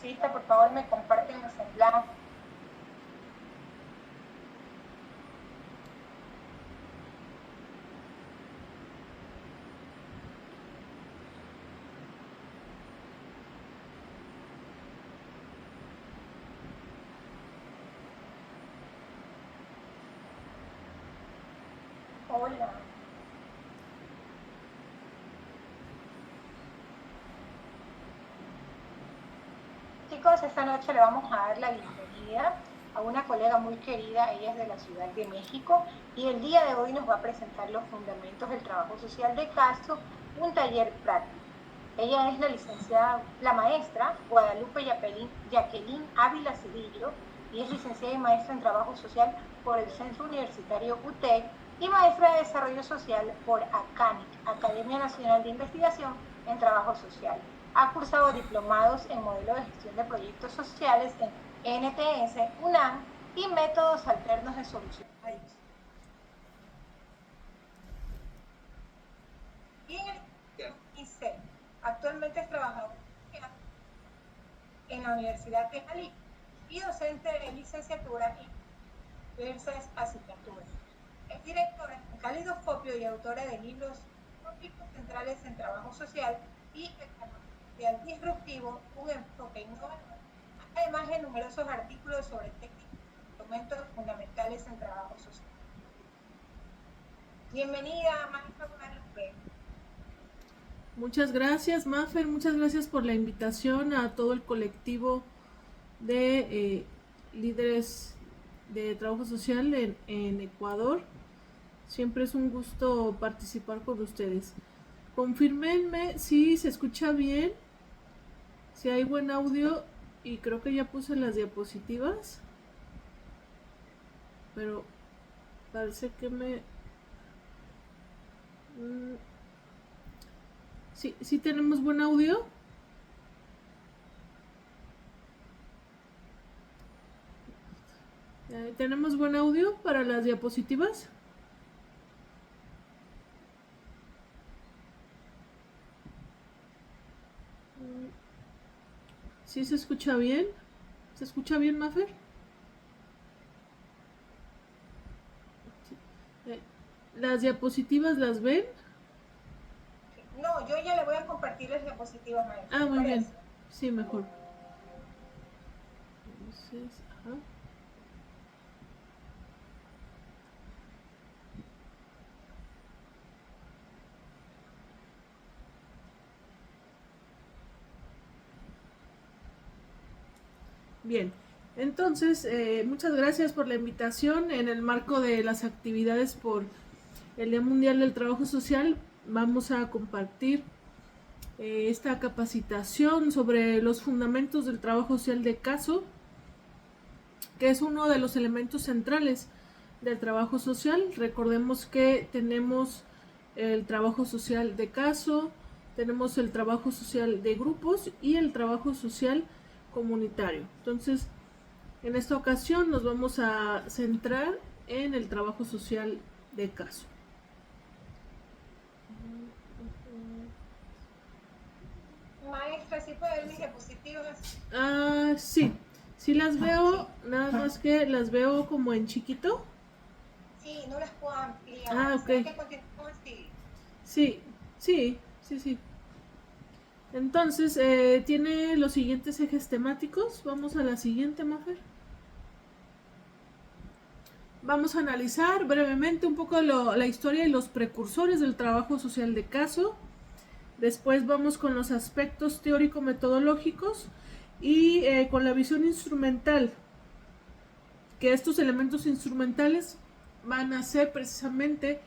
congresista, por favor me comparten los enlaces. Hola. Chicos, esta noche le vamos a dar la bienvenida a una colega muy querida, ella es de la Ciudad de México y el día de hoy nos va a presentar los fundamentos del trabajo social de caso, un taller práctico. Ella es la licenciada, la maestra Guadalupe Jacqueline Ávila Cedillo y es licenciada y maestra en trabajo social por el Centro Universitario UTEC y maestra de desarrollo social por ACANIC, Academia Nacional de Investigación en Trabajo Social. Ha cursado diplomados en modelo de gestión de proyectos sociales en NTS, UNAM y métodos alternos de solución a distintos. Y en el ICE, actualmente es trabajador en la Universidad de Jalisco y docente de licenciatura y diversas asignaturas. Es directora en Calidoscopio y autora de libros tópicos centrales en trabajo social y el disruptivo, un enfoque innovador, además de numerosos artículos sobre técnicas y instrumentos fundamentales en trabajo social. Bienvenida, maestra Guadalupe. Muchas gracias, Mafer, muchas gracias por la invitación a todo el colectivo de líderes de trabajo social en Ecuador. Siempre es un gusto participar con ustedes. Confírmenme si se escucha bien, si hay buen audio, y creo que ya puse las diapositivas, pero parece que ¿Sí tenemos buen audio? ¿Tenemos buen audio para las diapositivas? ¿Sí se escucha bien? ¿Se escucha bien, Mafer? ¿Las diapositivas las ven? No, yo ya le voy a compartir las diapositivas, maestra. Ah, muy bien. Sí, mejor. Entonces, ajá. Bien, entonces, muchas gracias por la invitación. En el marco de las actividades por el Día Mundial del Trabajo Social, vamos a compartir esta capacitación sobre los fundamentos del trabajo social de caso, que es uno de los elementos centrales del trabajo social. Recordemos que tenemos el trabajo social de caso, tenemos el trabajo social de grupos y el trabajo social comunitario. Entonces, en esta ocasión nos vamos a centrar en el trabajo social de caso. Maestra, ¿sí puede ver mis diapositivas? Sí, sí las veo, nada más que las veo como en chiquito. Sí, no las puedo ampliar. Ok. ¿Será que continúo así? Sí. Entonces, tiene los siguientes ejes temáticos. Vamos a la siguiente, Mafer. Vamos a analizar brevemente un poco la historia y los precursores del trabajo social de caso. Después vamos con los aspectos teórico-metodológicos y con la visión instrumental, que estos elementos instrumentales van a ser precisamente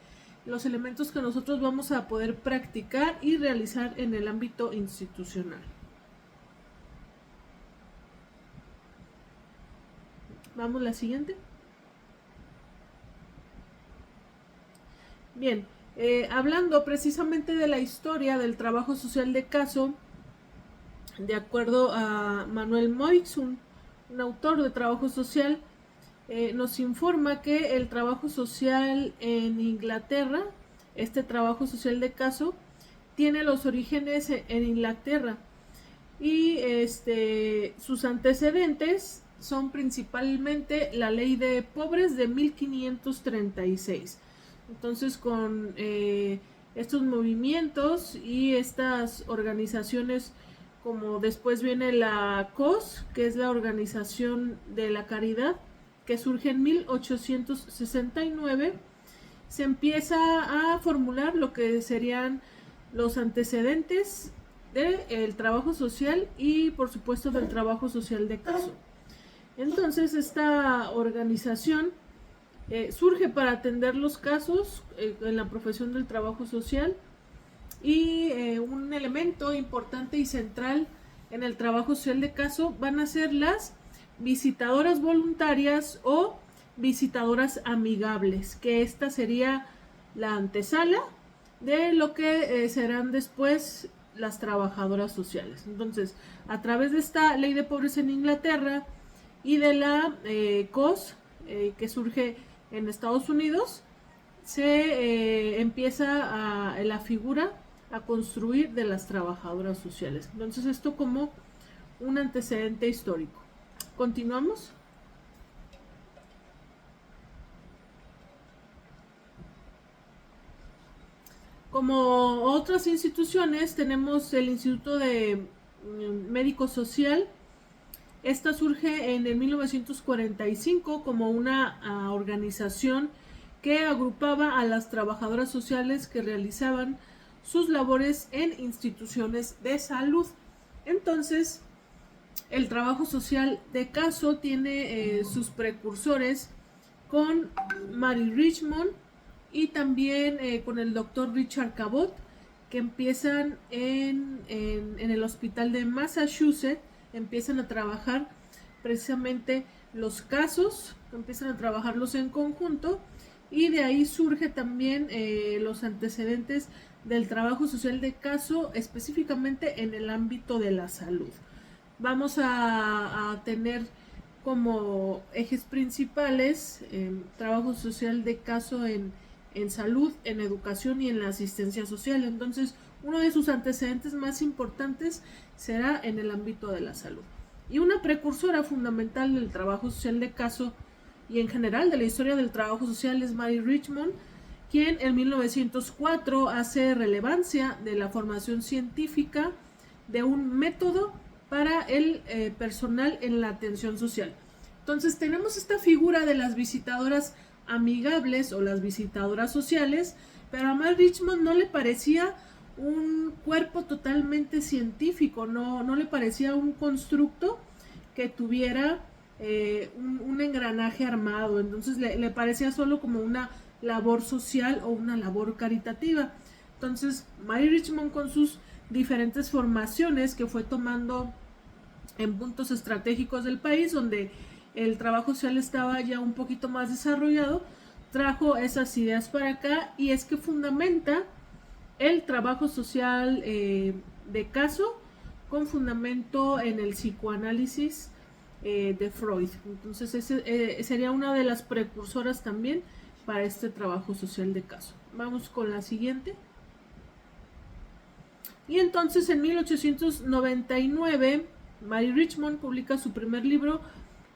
los elementos que nosotros vamos a poder practicar y realizar en el ámbito institucional. Vamos a la siguiente. Bien, hablando precisamente de la historia del trabajo social de caso, de acuerdo a Manuel Moixon, un autor de trabajo social, nos informa que el trabajo social en Inglaterra, este trabajo social de caso, tiene los orígenes en Inglaterra. y sus antecedentes son principalmente la Ley de Pobres de 1536. Entonces, con estos movimientos y estas organizaciones, como después viene la COS, que es la Organización de la Caridad, que surge en 1869, se empieza a formular lo que serían los antecedentes del trabajo social y, por supuesto, del trabajo social de caso. Entonces, esta organización surge para atender los casos en la profesión del trabajo social, y un elemento importante y central en el trabajo social de caso van a ser las visitadoras voluntarias o visitadoras amigables, que esta sería la antesala de lo que serán después las trabajadoras sociales. Entonces, a través de esta ley de pobres en Inglaterra y de la COS, que surge en Estados Unidos, se empieza la figura a construir de las trabajadoras sociales. Entonces, esto como un antecedente histórico. ¿Continuamos? Como otras instituciones, tenemos el Instituto de Médico Social. Esta surge en el 1945 como una organización que agrupaba a las trabajadoras sociales que realizaban sus labores en instituciones de salud. Entonces, el trabajo social de caso tiene sus precursores con Mary Richmond y también con el doctor Richard Cabot, que empiezan en el hospital de Massachusetts, empiezan a trabajar precisamente los casos, empiezan a trabajarlos en conjunto, y de ahí surge también los antecedentes del trabajo social de caso, específicamente en el ámbito de la salud. Vamos a tener como ejes principales trabajo social de caso en salud, en educación y en la asistencia social. Entonces, uno de sus antecedentes más importantes será en el ámbito de la salud. Y una precursora fundamental del trabajo social de caso y en general de la historia del trabajo social es Mary Richmond, quien en 1904 hace relevancia de la formación científica de un método para el personal en la atención social. Entonces, tenemos esta figura de las visitadoras amigables o las visitadoras sociales, pero a Mary Richmond no le parecía un cuerpo totalmente científico, no le parecía un constructo que tuviera un engranaje armado. Entonces le parecía solo como una labor social o una labor caritativa. Entonces, Mary Richmond, con sus diferentes formaciones que fue tomando en puntos estratégicos del país donde el trabajo social estaba ya un poquito más desarrollado, trajo esas ideas para acá, y es que fundamenta el trabajo social de caso con fundamento en el psicoanálisis de Freud. Entonces, ese sería una de las precursoras también para este trabajo social de caso. Vamos con la siguiente. Y entonces, en 1899, Mary Richmond publica su primer libro,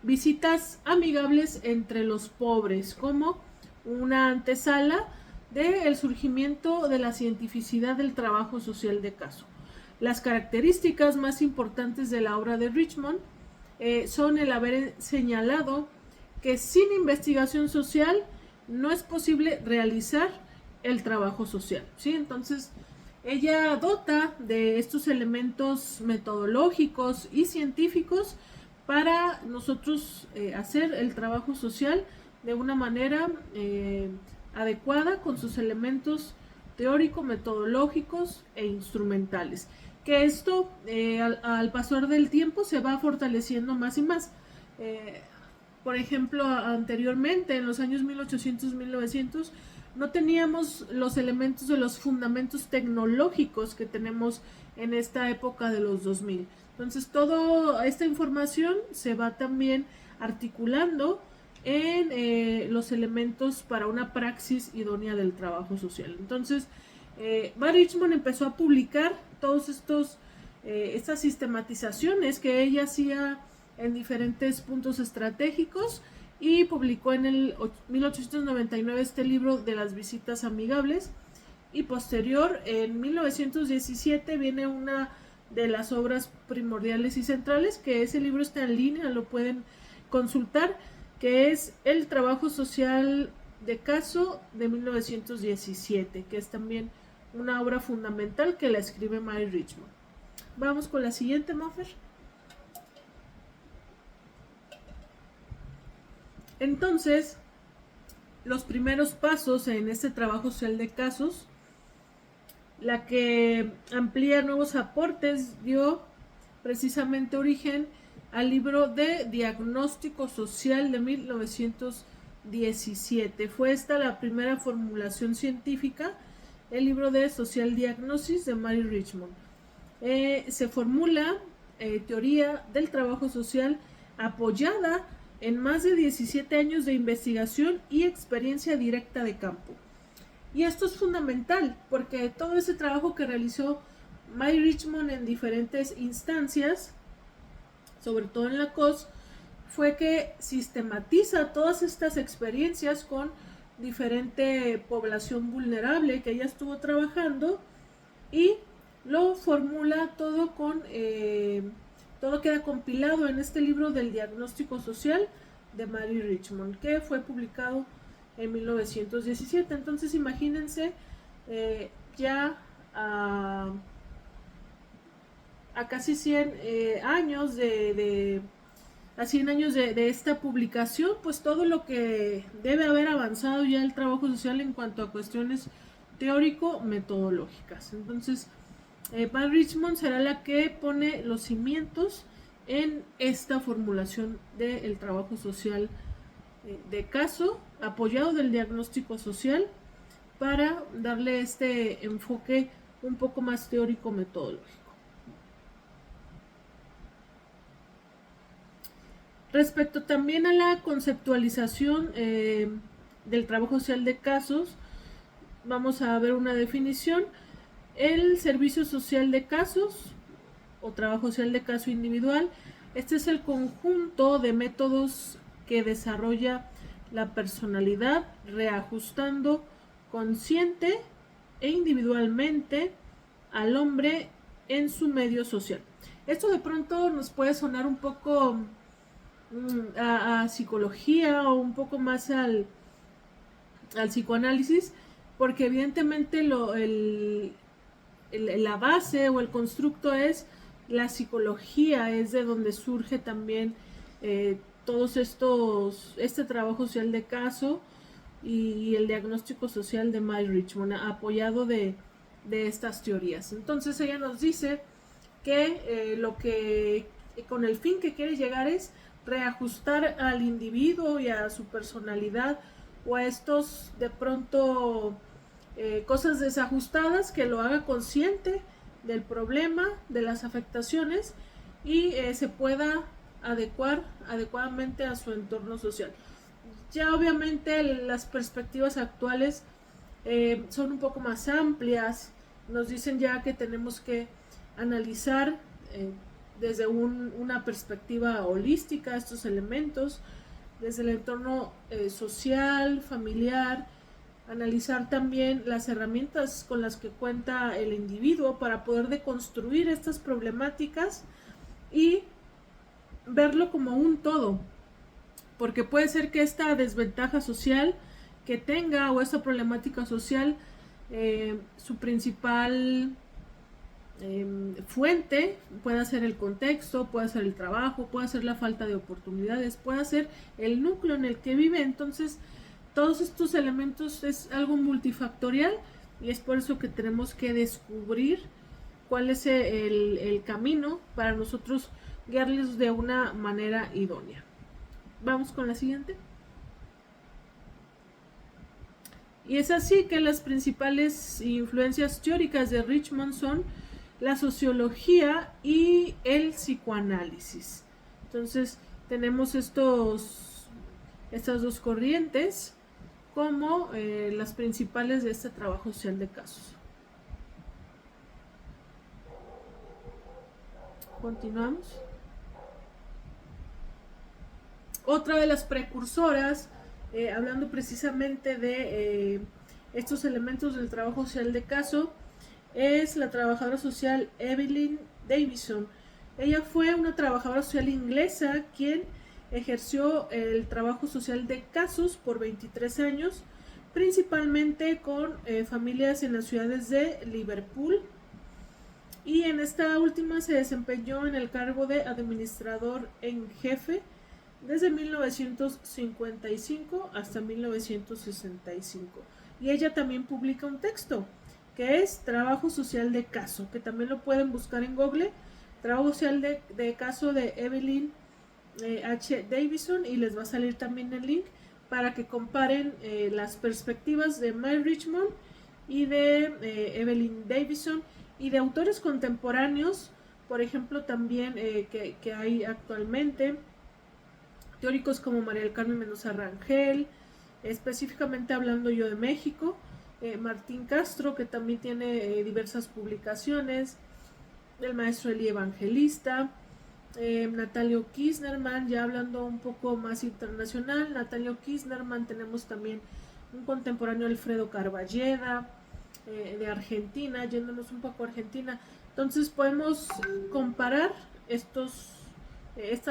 Visitas amigables entre los pobres, como una antesala del surgimiento de la cientificidad del trabajo social de caso. Las características más importantes de la obra de Richmond son el haber señalado que sin investigación social no es posible realizar el trabajo social, ¿sí? Entonces, ella dota de estos elementos metodológicos y científicos para nosotros hacer el trabajo social de una manera adecuada, con sus elementos teóricos, metodológicos e instrumentales. Que esto al pasar del tiempo se va fortaleciendo más y más. Por ejemplo, anteriormente, en los años 1800-1900, no teníamos los elementos de los fundamentos tecnológicos que tenemos en esta época de los 2000. Entonces, toda esta información se va también articulando en los elementos para una praxis idónea del trabajo social. Entonces, Mary Richmond empezó a publicar todos estos estas sistematizaciones que ella hacía en diferentes puntos estratégicos, y publicó en el 1899 este libro de las visitas amigables, y posterior en 1917 viene una de las obras primordiales y centrales, que ese libro está en línea, lo pueden consultar, que es El trabajo social de caso de 1917, que es también una obra fundamental que la escribe Mary Richmond. Vamos con la siguiente, Mafer. Entonces, los primeros pasos en este trabajo social de casos, la que amplía nuevos aportes, dio precisamente origen al libro de Diagnóstico Social de 1917. Fue esta la primera formulación científica, el libro de Social Diagnosis de Mary Richmond. Se formula teoría del trabajo social apoyada en más de 17 años de investigación y experiencia directa de campo. Y esto es fundamental porque todo ese trabajo que realizó Mary Richmond en diferentes instancias, sobre todo en la COS, fue que sistematiza todas estas experiencias con diferente población vulnerable que ella estuvo trabajando, y lo formula todo con todo queda compilado en este libro del Diagnóstico Social de Mary Richmond, que fue publicado en 1917. Entonces imagínense ya a casi 100 años a 100 años de esta publicación, pues todo lo que debe haber avanzado ya el trabajo social en cuanto a cuestiones teórico-metodológicas. Entonces, Mary Richmond será la que pone los cimientos en esta formulación del trabajo social de caso, apoyado del diagnóstico social, para darle este enfoque un poco más teórico-metodológico. Respecto también a la conceptualización del trabajo social de casos, vamos a ver una definición. El servicio social de casos o trabajo social de caso individual, este es el conjunto de métodos que desarrolla la personalidad, reajustando consciente e individualmente al hombre en su medio social. Esto de pronto nos puede sonar un poco a psicología o un poco más al psicoanálisis, porque evidentemente la base o el constructo es la psicología, es de donde surge también este trabajo social de caso y el diagnóstico social de Mary Richmond, apoyado de estas teorías. Entonces ella nos dice que lo que con el fin que quiere llegar es reajustar al individuo y a su personalidad, o a estos de pronto cosas desajustadas, que lo haga consciente del problema, de las afectaciones, y se pueda adecuar adecuadamente a su entorno social. Ya obviamente las perspectivas actuales son un poco más amplias, nos dicen ya que tenemos que analizar desde una perspectiva holística estos elementos, desde el entorno social, familiar, analizar también las herramientas con las que cuenta el individuo para poder deconstruir estas problemáticas y verlo como un todo, porque puede ser que esta desventaja social que tenga o esta problemática social, su principal fuente puede ser el contexto, puede ser el trabajo, puede ser la falta de oportunidades, puede ser el núcleo en el que vive. Entonces todos estos elementos es algo multifactorial, y es por eso que tenemos que descubrir cuál es el camino para nosotros guiarles de una manera idónea. Vamos con la siguiente. Y es así que las principales influencias teóricas de Richmond son la sociología y el psicoanálisis. Entonces tenemos estas dos corrientes como las principales de este trabajo social de casos. Continuamos. Otra de las precursoras, hablando precisamente de estos elementos del trabajo social de caso, es la trabajadora social Evelyn Davison. Ella fue una trabajadora social inglesa quien ejerció el trabajo social de casos por 23 años, principalmente con familias en las ciudades de Liverpool, y en esta última se desempeñó en el cargo de administrador en jefe desde 1955 hasta 1965. Y ella también publica un texto que es Trabajo Social de Caso, que también lo pueden buscar en Google, Trabajo Social de Caso de Evelyn H. Davison, y les va a salir también el link para que comparen las perspectivas de Mae Richmond y de Evelyn Davison, y de autores contemporáneos, por ejemplo, también que hay actualmente, teóricos como María del Carmen Mendoza Rangel, específicamente hablando yo de México, Martín Castro, que también tiene diversas publicaciones, el maestro Eli Evangelista, Natalio Kirchnerman, ya hablando un poco más internacional, Natalio Kirchnerman, tenemos también un contemporáneo, Alfredo Carballeda, de Argentina, yéndonos un poco a Argentina. Entonces podemos comparar estas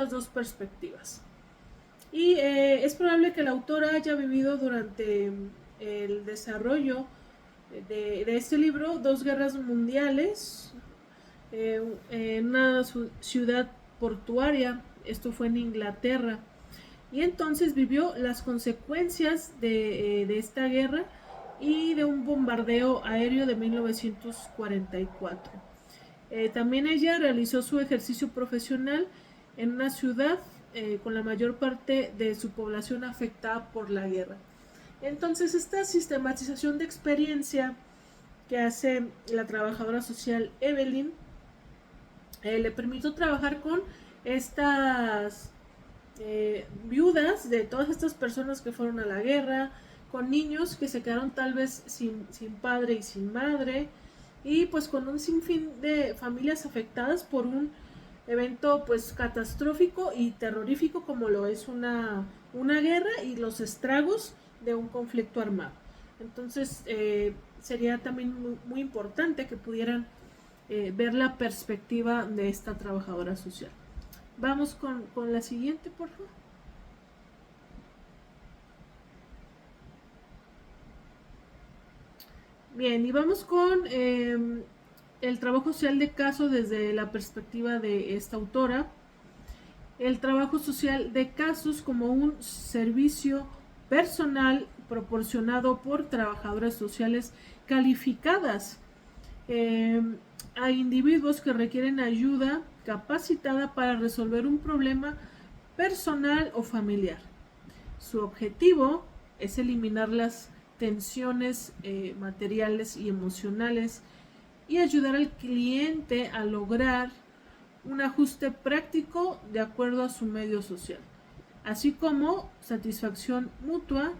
dos perspectivas. Y es probable que la autora haya vivido durante el desarrollo de este libro 2 guerras mundiales, en una ciudad portuaria, esto fue en Inglaterra, y entonces vivió las consecuencias de esta guerra y de un bombardeo aéreo de 1944. También ella realizó su ejercicio profesional en una ciudad con la mayor parte de su población afectada por la guerra. Entonces, esta sistematización de experiencia que hace la trabajadora social Evelyn le permitió trabajar con estas viudas de todas estas personas que fueron a la guerra, con niños que se quedaron tal vez sin padre y sin madre, y pues con un sinfín de familias afectadas por un evento pues catastrófico y terrorífico como lo es una guerra y los estragos de un conflicto armado. Entonces sería también muy, muy importante que pudieran ver la perspectiva de esta trabajadora social. Vamos con la siguiente, por favor. Bien, y vamos con el trabajo social de caso desde la perspectiva de esta autora. El trabajo social de casos como un servicio personal proporcionado por trabajadoras sociales calificadas a individuos que requieren ayuda capacitada para resolver un problema personal o familiar. Su objetivo es eliminar las tensiones materiales y emocionales y ayudar al cliente a lograr un ajuste práctico de acuerdo a su medio social, así como satisfacción mutua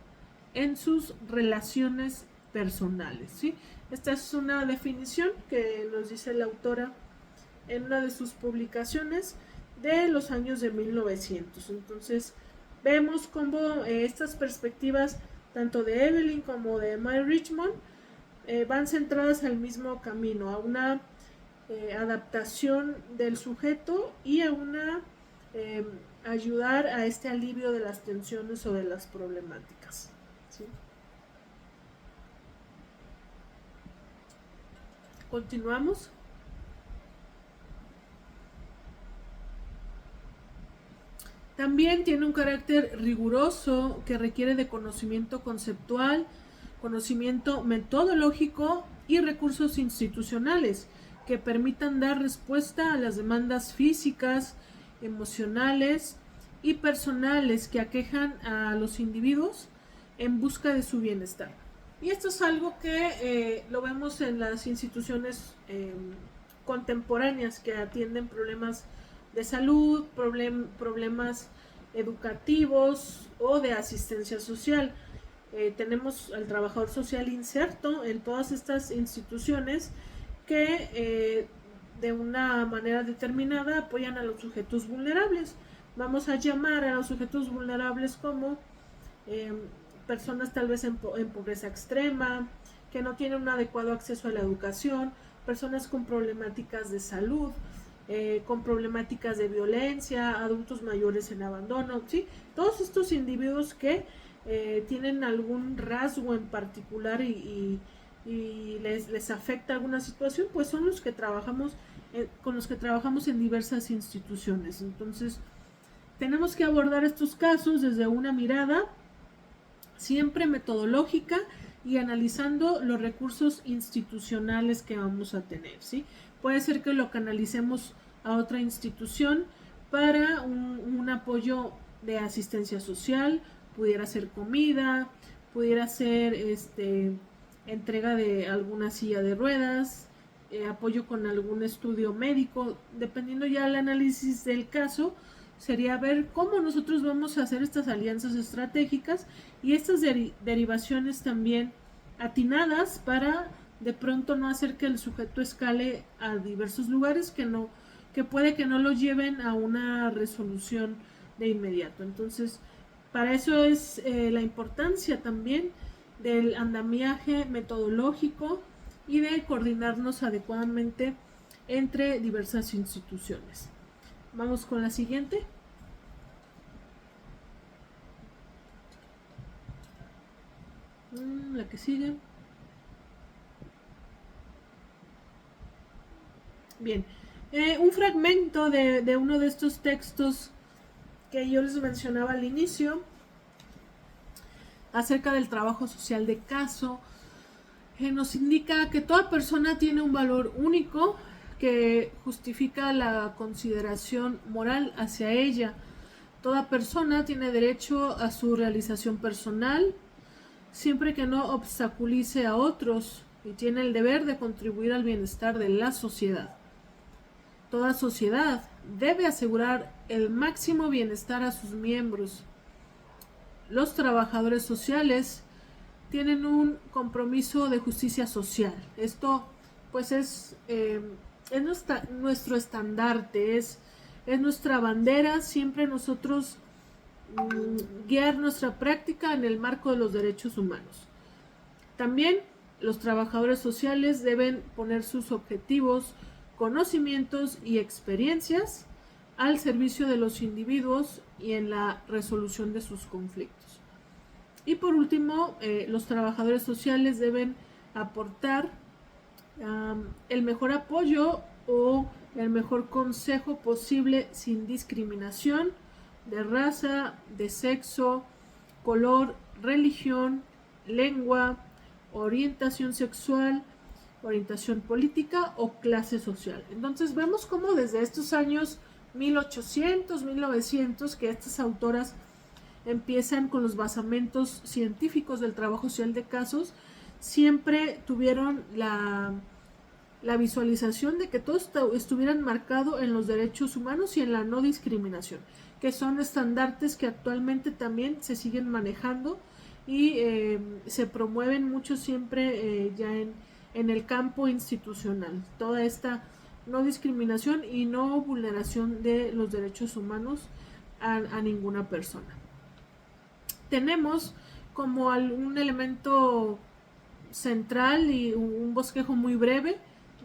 en sus relaciones personales, ¿sí? Esta es una definición que nos dice la autora en una de sus publicaciones de los años de 1900. Entonces vemos cómo estas perspectivas tanto de Evelyn como de Mae Richmond van centradas al mismo camino, a una adaptación del sujeto y a una ayudar a este alivio de las tensiones o de las problemáticas, ¿sí? Continuamos. También tiene un carácter riguroso que requiere de conocimiento conceptual, conocimiento metodológico y recursos institucionales que permitan dar respuesta a las demandas físicas, emocionales y personales que aquejan a los individuos en busca de su bienestar. Y esto es algo que lo vemos en las instituciones contemporáneas que atienden problemas de salud, problemas educativos o de asistencia social. Tenemos al trabajador social inserto en todas estas instituciones que de una manera determinada apoyan a los sujetos vulnerables. Vamos a llamar a los sujetos vulnerables como personas tal vez en pobreza extrema, que no tienen un adecuado acceso a la educación, personas con problemáticas de salud, con problemáticas de violencia, adultos mayores en abandono, ¿sí? Todos estos individuos que tienen algún rasgo en particular y les afecta alguna situación, pues son los que trabajamos, con los que trabajamos en diversas instituciones. Entonces, tenemos que abordar estos casos desde una mirada siempre metodológica y analizando los recursos institucionales que vamos a tener, ¿sí? Puede ser que lo canalicemos a otra institución para un apoyo de asistencia social, pudiera ser comida, pudiera ser entrega de alguna silla de ruedas, apoyo con algún estudio médico, dependiendo ya del análisis del caso, sería ver cómo nosotros vamos a hacer estas alianzas estratégicas y estas derivaciones también atinadas para de pronto no hacer que el sujeto escale a diversos lugares que puede que no lo lleven a una resolución de inmediato. Entonces, para eso es la importancia también del andamiaje metodológico y de coordinarnos adecuadamente entre diversas instituciones. Vamos con la siguiente. La que sigue. Bien, un fragmento de uno de estos textos que yo les mencionaba al inicio acerca del trabajo social de caso, nos indica que toda persona tiene un valor único que justifica la consideración moral hacia ella. Toda persona tiene derecho a su realización personal, siempre que no obstaculice a otros, y tiene el deber de contribuir al bienestar de la sociedad. Toda sociedad debe asegurar el máximo bienestar a sus miembros. Los trabajadores sociales tienen un compromiso de justicia social. Esto pues es nuestro estandarte, es nuestra bandera, siempre nosotros guiar nuestra práctica en el marco de los derechos humanos. También los trabajadores sociales deben poner sus objetivos, conocimientos y experiencias al servicio de los individuos y en la resolución de sus conflictos. Y por último, los trabajadores sociales deben aportar el mejor apoyo o el mejor consejo posible sin discriminación de raza, de sexo, color, religión, lengua, orientación sexual, orientación política o clase social. Entonces vemos cómo desde estos años 1800, 1900, que estas autoras empiezan con los basamentos científicos del trabajo social de casos, siempre tuvieron la visualización de que todo estuvieran marcado en los derechos humanos y en la no discriminación, que son estandartes que actualmente también se siguen manejando y se promueven mucho siempre ya en el campo institucional. Toda esta no discriminación y no vulneración de los derechos humanos a ninguna persona. Tenemos como un elemento central y un bosquejo muy breve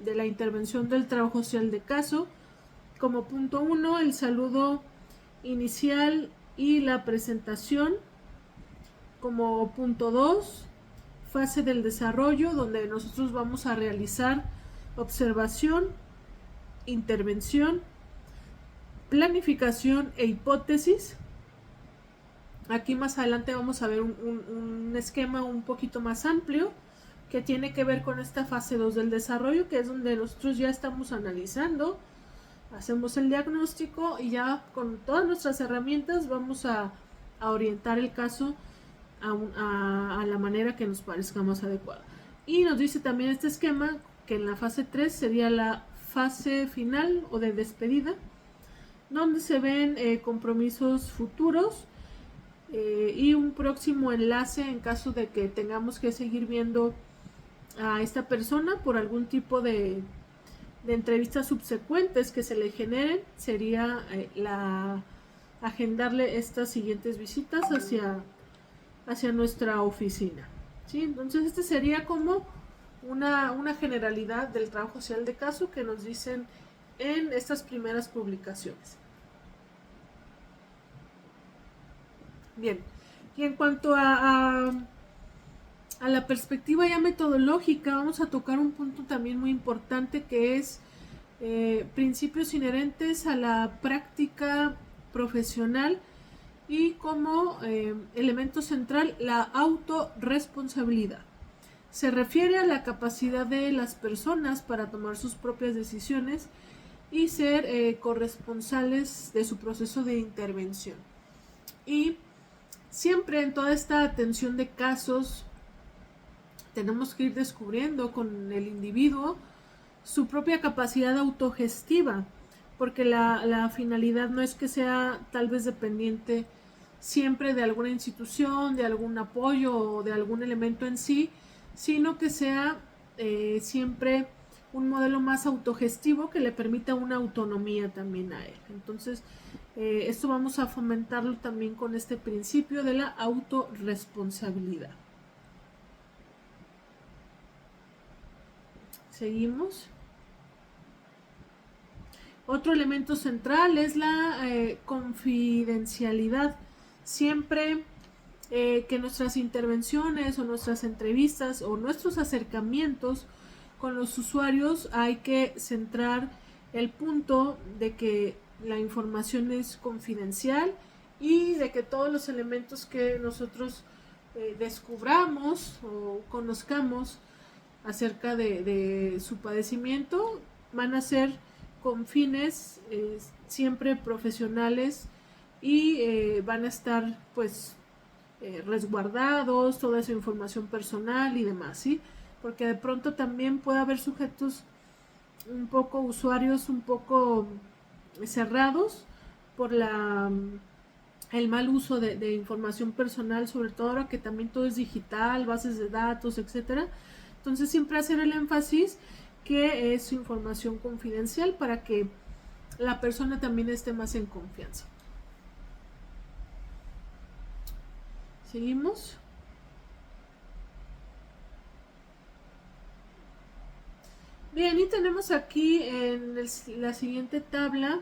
de la intervención del trabajo social de caso. Como punto 1, el saludo inicial y la presentación. Como punto 2, fase del desarrollo, donde nosotros vamos a realizar observación, intervención, planificación e hipótesis. Aquí más adelante vamos a ver un esquema un poquito más amplio que tiene que ver con esta fase 2 del desarrollo, que es donde nosotros ya estamos analizando, hacemos el diagnóstico y ya con todas nuestras herramientas vamos a orientar el caso a la manera que nos parezca más adecuada. Y nos dice también este esquema que en la fase 3 sería la fase final o de despedida, donde se ven compromisos futuros y un próximo enlace en caso de que tengamos que seguir viendo a esta persona por algún tipo de de entrevistas subsecuentes que se le generen sería agendarle estas siguientes visitas hacia nuestra oficina, ¿sí? Entonces este sería como una generalidad del trabajo social de caso que nos dicen en estas primeras publicaciones. Bien, y en cuanto a la perspectiva ya metodológica, vamos a tocar un punto también muy importante que es principios inherentes a la práctica profesional y como elemento central la autorresponsabilidad. Se refiere a la capacidad de las personas para tomar sus propias decisiones y ser corresponsales de su proceso de intervención. Y siempre en toda esta atención de casos tenemos que ir descubriendo con el individuo su propia capacidad autogestiva, porque la finalidad no es que sea tal vez dependiente siempre de alguna institución, de algún apoyo o de algún elemento en sí, sino que sea siempre un modelo más autogestivo que le permita una autonomía también a él. Entonces, esto vamos a fomentarlo también con este principio de la autorresponsabilidad. Seguimos. Otro elemento central es la confidencialidad. Siempre que nuestras intervenciones o nuestras entrevistas o nuestros acercamientos con los usuarios hay que centrar el punto de que la información es confidencial y de que todos los elementos que nosotros descubramos o conozcamos acerca de su padecimiento van a ser con fines siempre profesionales y van a estar pues resguardados, toda esa información personal y demás, ¿sí? Porque de pronto también puede haber sujetos un poco, usuarios un poco cerrados por el mal uso de información personal, sobre todo ahora que también todo es digital, bases de datos, etcétera. Entonces siempre hacer el énfasis que es información confidencial para que la persona también esté más en confianza. Seguimos. Bien, y tenemos aquí en la siguiente tabla,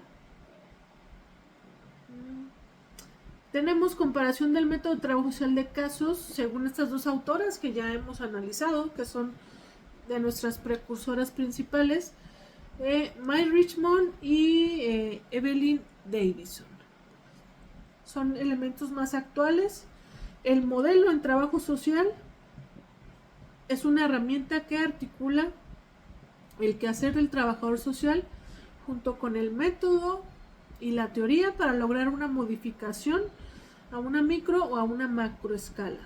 tenemos comparación del método de trabajo social de casos según estas dos autoras que ya hemos analizado, que son de nuestras precursoras principales, Mike Richmond y Evelyn Davison. Son elementos más actuales. El modelo en trabajo social es una herramienta que articula el quehacer del trabajador social junto con el método y la teoría para lograr una modificación a una micro o a una macro escala.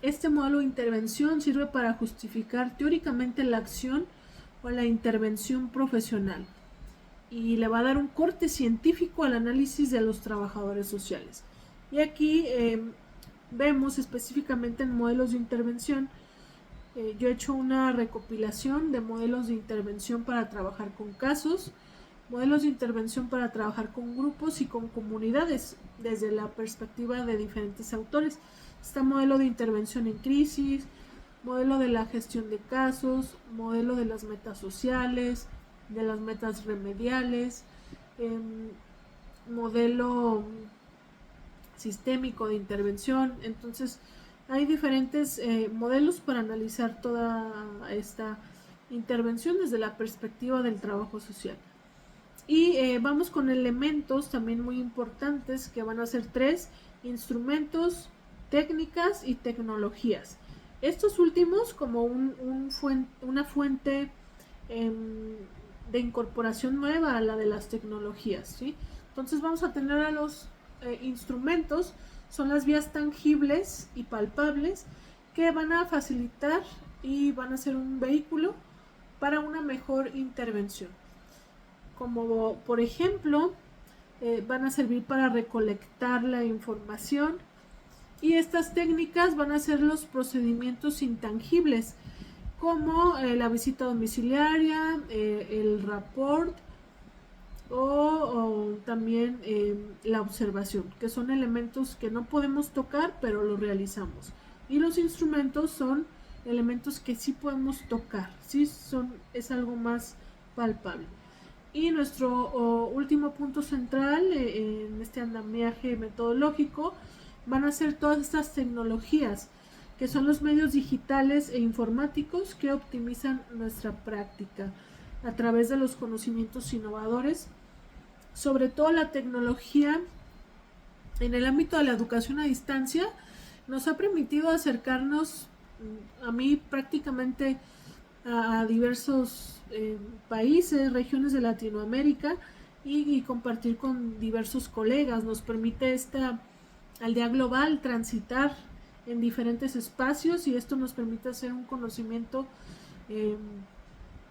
Este modelo de intervención sirve para justificar teóricamente la acción o la intervención profesional y le va a dar un corte científico al análisis de los trabajadores sociales. Y aquí vemos específicamente en modelos de intervención, yo he hecho una recopilación de modelos de intervención para trabajar con casos, modelos de intervención para trabajar con grupos y con comunidades desde la perspectiva de diferentes autores. Está modelo de intervención en crisis, modelo de la gestión de casos, modelo de las metas sociales, de las metas remediales, modelo sistémico de intervención. Entonces hay diferentes modelos para analizar toda esta intervención desde la perspectiva del trabajo social. Y vamos con elementos también muy importantes que van a ser 3: instrumentos, técnicas y tecnologías. Estos últimos como una fuente de incorporación nueva a la de las tecnologías, ¿sí? Entonces vamos a tener a los instrumentos, son las vías tangibles y palpables que van a facilitar y van a ser un vehículo para una mejor intervención. Como por ejemplo, van a servir para recolectar la información, y estas técnicas van a ser los procedimientos intangibles como la visita domiciliaria, el rapport o también la observación, que son elementos que no podemos tocar, pero los realizamos. Y los instrumentos son elementos que sí podemos tocar, sí es algo más palpable. Y nuestro último punto central en este andamiaje metodológico van a ser todas estas tecnologías, que son los medios digitales e informáticos que optimizan nuestra práctica a través de los conocimientos innovadores, sobre todo la tecnología en el ámbito de la educación a distancia. Nos ha permitido acercarnos a mí prácticamente a diversos países, regiones de Latinoamérica y compartir con diversos colegas. Nos permite esta aldea global transitar en diferentes espacios y esto nos permite hacer un conocimiento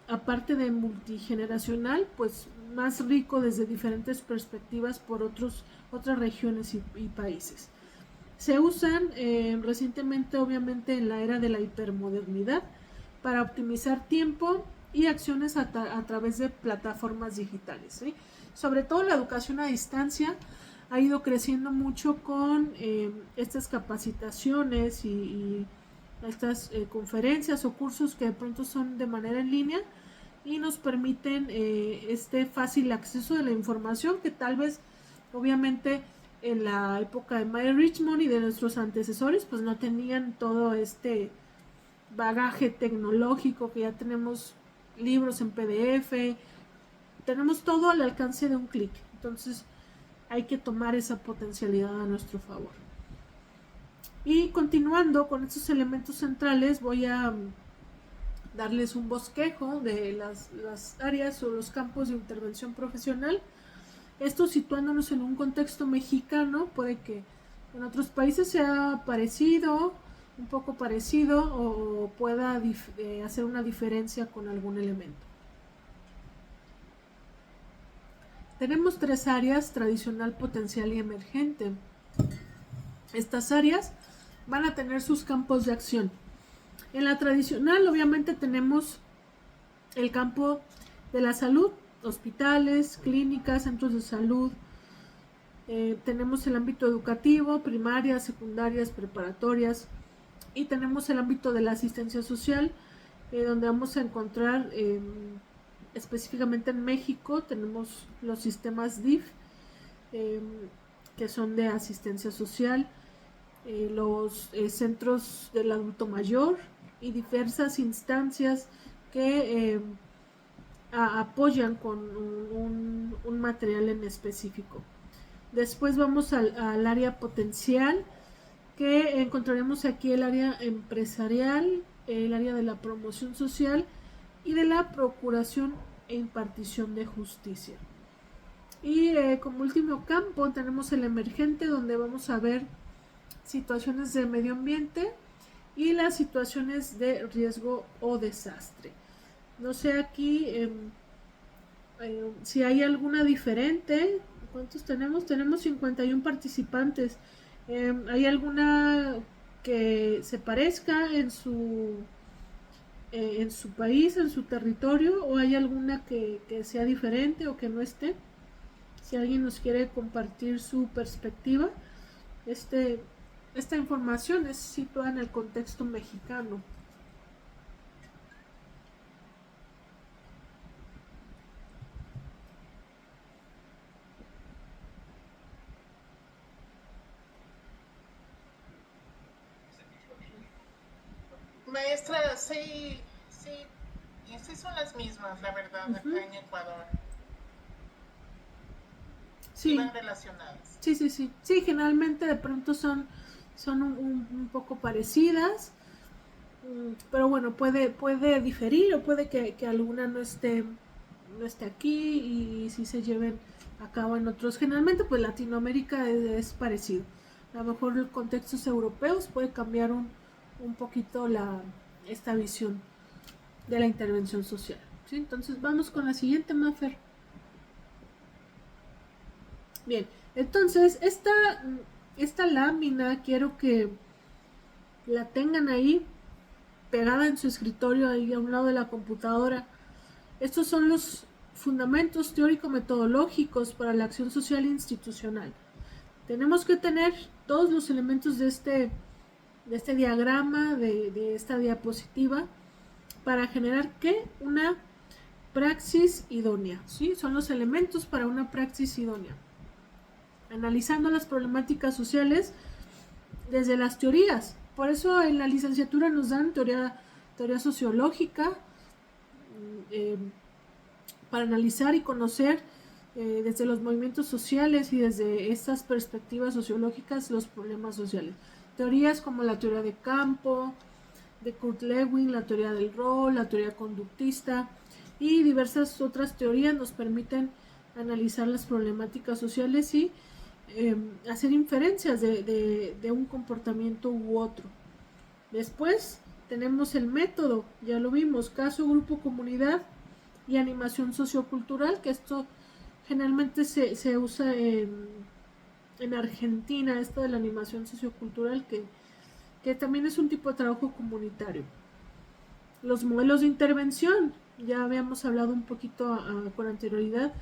aparte de multigeneracional, pues más rico desde diferentes perspectivas por otras regiones y países. Se usan recientemente, obviamente, en la era de la hipermodernidad para optimizar tiempo y acciones a través de plataformas digitales, ¿sí? Sobre todo la educación a distancia ha ido creciendo mucho con estas capacitaciones y estas conferencias o cursos que de pronto son de manera en línea y nos permiten este fácil acceso de la información que tal vez obviamente en la época de Maya Richmond y de nuestros antecesores pues no tenían todo este bagaje tecnológico, que ya tenemos libros en PDF, tenemos todo al alcance de un clic. Entonces hay que tomar esa potencialidad a nuestro favor. Y continuando con estos elementos centrales, voy a darles un bosquejo de las áreas o los campos de intervención profesional. Esto situándonos en un contexto mexicano, puede que en otros países sea parecido, un poco parecido, o pueda hacer una diferencia con algún elemento. Tenemos 3 áreas: tradicional, potencial y emergente. Estas áreas van a tener sus campos de acción. En la tradicional, obviamente, tenemos el campo de la salud, hospitales, clínicas, centros de salud. Tenemos el ámbito educativo, primarias, secundarias, preparatorias. Y tenemos el ámbito de la asistencia social, donde vamos a encontrar específicamente en México tenemos los sistemas DIF, que son de asistencia social, los centros del adulto mayor y diversas instancias que apoyan con un material en específico. Después vamos al área potencial, que encontraremos aquí el área empresarial, el área de la promoción social y de la procuración e impartición de justicia. Y como último campo tenemos el emergente, donde vamos a ver situaciones de medio ambiente y las situaciones de riesgo o desastre. No sé aquí si hay alguna diferente. ¿Cuántos tenemos? Tenemos 51 participantes. ¿Hay alguna que se parezca en su país, en su territorio, o hay alguna que sea diferente o que no esté? Si alguien nos quiere compartir su perspectiva, esta información es situada en el contexto mexicano. Maestra, sí, y sí son las mismas, la verdad, acá en Ecuador. Sí. Van relacionadas. Sí, generalmente de pronto son un poco parecidas, pero bueno, puede diferir o puede que alguna no esté aquí y sí se lleven a cabo en otros. Generalmente pues Latinoamérica es parecido. A lo mejor los contextos europeos puede cambiar un poquito esta visión de la intervención social, ¿sí? Entonces vamos con la siguiente, Mafer. Bien, entonces esta lámina quiero que la tengan ahí pegada en su escritorio ahí a un lado de la computadora. Estos son los fundamentos teórico-metodológicos para la acción social institucional. Tenemos que tener todos los elementos de este diagrama, de esta diapositiva, para generar ¿qué? Una praxis idónea, ¿sí? Son los elementos para una praxis idónea. Analizando las problemáticas sociales desde las teorías. Por eso en la licenciatura nos dan teoría sociológica, para analizar y conocer desde los movimientos sociales y desde estas perspectivas sociológicas los problemas sociales. Teorías como la teoría de campo, de Kurt Lewin, la teoría del rol, la teoría conductista y diversas otras teorías nos permiten analizar las problemáticas sociales y hacer inferencias de un comportamiento u otro. Después tenemos el método, ya lo vimos, caso, grupo, comunidad y animación sociocultural, que esto generalmente se usa en Argentina, esto de la animación sociocultural, que también es un tipo de trabajo comunitario. Los modelos de intervención, ya habíamos hablado un poquito con anterioridad,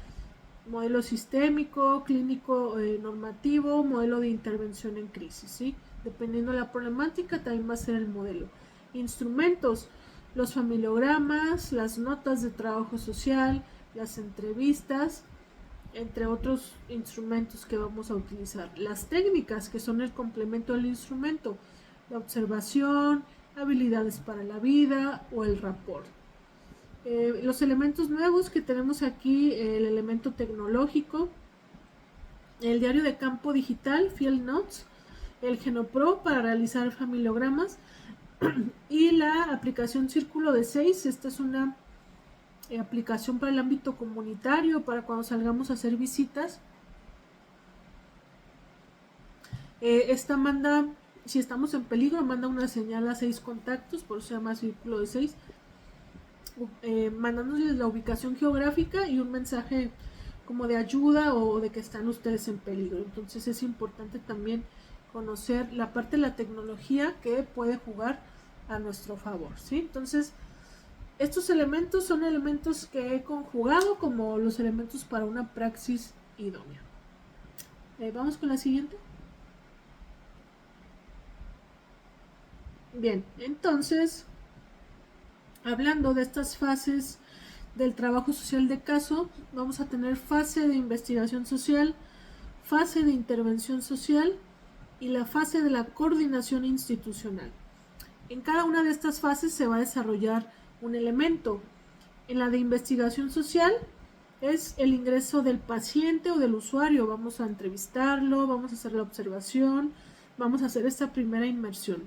modelo sistémico, clínico, normativo, modelo de intervención en crisis, ¿sí? Dependiendo de la problemática también va a ser el modelo. Instrumentos, los familiogramas, las notas de trabajo social, las entrevistas, entre otros instrumentos que vamos a utilizar. Las técnicas, que son el complemento del instrumento, la observación, habilidades para la vida o el rapport. Los elementos nuevos que tenemos aquí, el elemento tecnológico, el diario de campo digital, Field Notes, el Genopro para realizar familiogramas y la aplicación Círculo de 6. Esta es una aplicación para el ámbito comunitario, para cuando salgamos a hacer visitas. Esta manda, si estamos en peligro, manda una señal a 6 contactos, por eso se llama Círculo de 6, mandándoles la ubicación geográfica y un mensaje como de ayuda o de que están ustedes en peligro. Entonces es importante también conocer la parte de la tecnología que puede jugar a nuestro favor, ¿sí? Entonces estos elementos son elementos que he conjugado como los elementos para una praxis idónea. Vamos con la siguiente. Bien, entonces, hablando de estas fases del trabajo social de caso, vamos a tener fase de investigación social, fase de intervención social y la fase de la coordinación institucional. En cada una de estas fases se va a desarrollar un elemento. En la de investigación social es el ingreso del paciente o del usuario. Vamos a entrevistarlo, vamos a hacer la observación, vamos a hacer esta primera inmersión.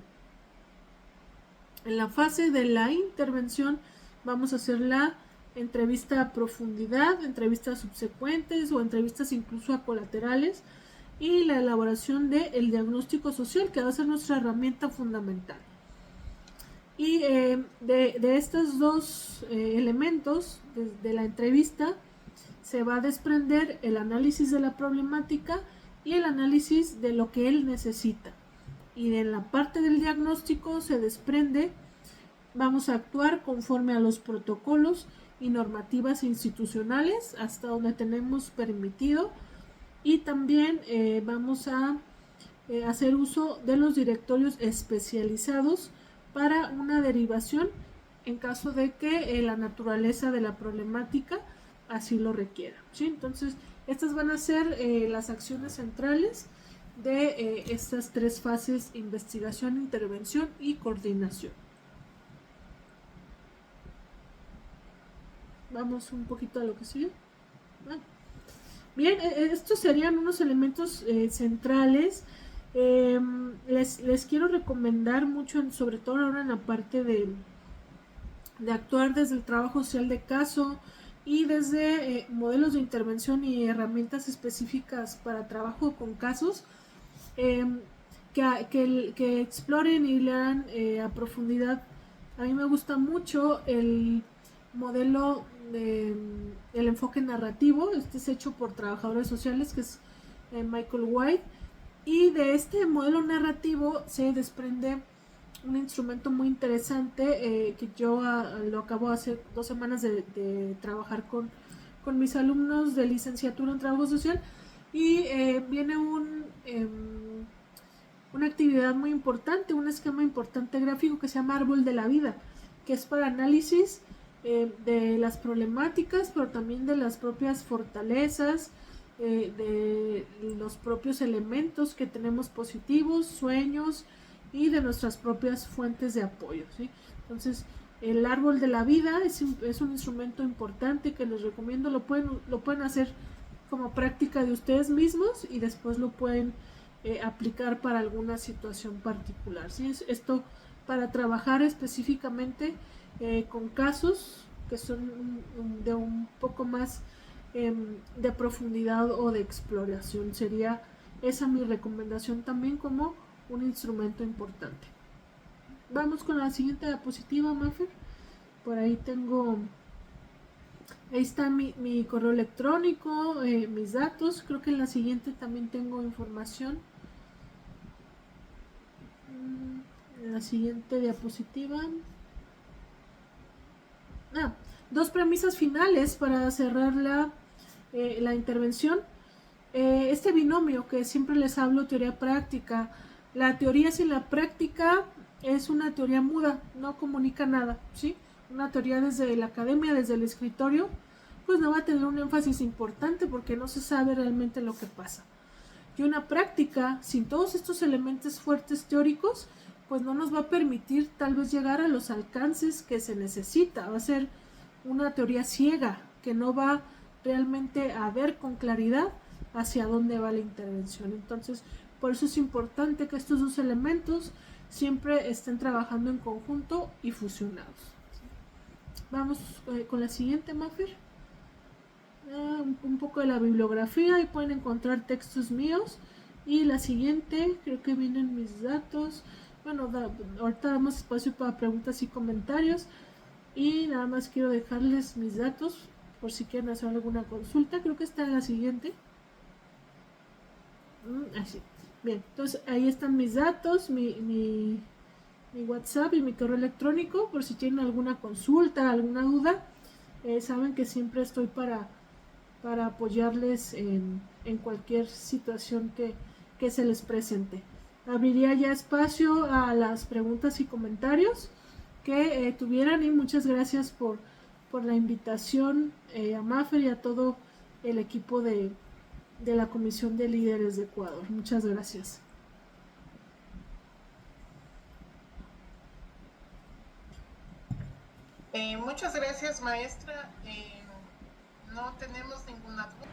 En la fase de la intervención vamos a hacer la entrevista a profundidad, entrevistas subsecuentes o entrevistas incluso a colaterales y la elaboración del diagnóstico social, que va a ser nuestra herramienta fundamental. Y de estos dos elementos de la entrevista se va a desprender el análisis de la problemática y el análisis de lo que él necesita. Y en la parte del diagnóstico se desprende, vamos a actuar conforme a los protocolos y normativas institucionales hasta donde tenemos permitido, y también vamos a hacer uso de los directorios especializados para una derivación en caso de que la naturaleza de la problemática así lo requiera, ¿sí? Entonces estas van a ser las acciones centrales de estas tres fases: investigación, intervención y coordinación. Vamos un poquito a lo que sigue. Bien, estos serían unos elementos centrales. Les quiero recomendar mucho, sobre todo ahora en la parte de actuar desde el trabajo social de caso y desde modelos de intervención y herramientas específicas para trabajo con casos, que exploren y lean a profundidad. A mí me gusta mucho el modelo el enfoque narrativo. Este es hecho por trabajadores sociales, que es Michael White, y de este modelo narrativo se desprende un instrumento muy interesante que yo lo acabo hace 2 semanas de trabajar con mis alumnos de licenciatura en trabajo social y viene una actividad muy importante, un esquema importante gráfico que se llama Árbol de la Vida, que es para análisis de las problemáticas, pero también de las propias fortalezas, de los propios elementos que tenemos positivos, sueños y de nuestras propias fuentes de apoyo, ¿sí? Entonces, el árbol de la vida es un instrumento importante que les recomiendo, lo pueden hacer como práctica de ustedes mismos y después lo pueden aplicar para alguna situación particular, ¿sí? Esto para trabajar específicamente con casos que son de un poco más de profundidad o de exploración. Sería esa mi recomendación también como un instrumento importante. Vamos con la siguiente diapositiva, Mafer. Por ahí tengo, ahí está mi correo electrónico, mis datos. Creo que en la siguiente también tengo información. En la siguiente diapositiva. 2 premisas finales para cerrar la intervención. Este binomio que siempre les hablo, teoría práctica, la teoría sin la práctica es una teoría muda, no comunica nada, ¿sí? Una teoría desde la academia, desde el escritorio, pues no va a tener un énfasis importante porque no se sabe realmente lo que pasa. Y una práctica sin todos estos elementos fuertes teóricos, pues no nos va a permitir tal vez llegar a los alcances que se necesita. Va a ser una teoría ciega que no va realmente a ver con claridad hacia dónde va la intervención. Entonces, por eso es importante que estos 2 elementos siempre estén trabajando en conjunto y fusionados. Vamos con la siguiente, Mafer. Un poco de la bibliografía y pueden encontrar textos míos. Y la siguiente, creo que vienen mis datos. Bueno, ahorita damos espacio para preguntas y comentarios. Y nada más quiero dejarles mis datos por si quieren hacer alguna consulta. Creo que está en la siguiente. Así. Bien, entonces ahí están mis datos, mi WhatsApp y mi correo electrónico por si tienen alguna consulta, alguna duda. Saben que siempre estoy para apoyarles en cualquier situación que se les presente. Abriría ya espacio a las preguntas y comentarios que tuvieran y muchas gracias por la invitación a Mafer y a todo el equipo de la Comisión de Líderes de Ecuador. Muchas gracias. Muchas gracias, maestra. No tenemos ninguna duda.